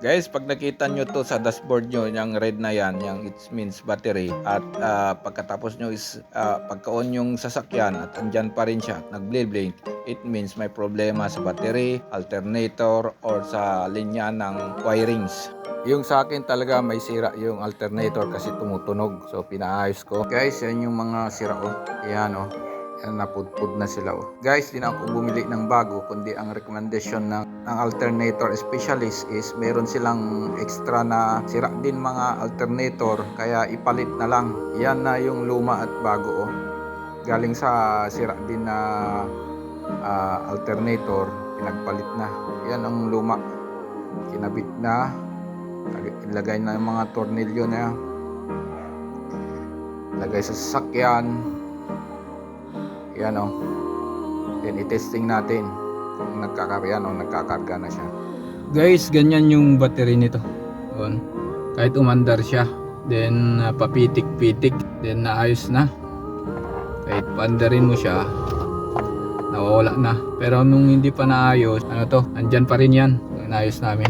Guys, pag nakita nyo to sa dashboard nyo, yung red na yan, yung it means battery. At pagkatapos nyo is pagka-on yung sasakyan at andyan pa rin siya, nag-blink, it means may problema sa battery, alternator, or sa linya ng wirings. Yung sa akin talaga may sira yung alternator kasi tumutunog. So pinaayos ko. Guys, yan yung mga sira oh. Yan oh. Napudpud na sila oh. Guys, di na ako bumili ng bago kundi ang recommendation ng alternator specialist is meron silang extra na sira din mga alternator kaya ipalit na lang. Yan na yung luma at bago oh. Galing sa sira din na alternator, pinagpalit na. Yan ang luma. Kinabit na. Ilagay na yung mga tornilyo na yan. Lagay sa sasakyan. Yan o. Then i-testing natin kung nagkakarga na siya. Guys, ganyan yung battery nito. Yun. Kahit umandar siya, then papitik-pitik, then naayos na. Kahit paandarin mo siya, nawawala na. Pero nung hindi pa naayos, ano to, andyan pa rin yan. Naayos namin.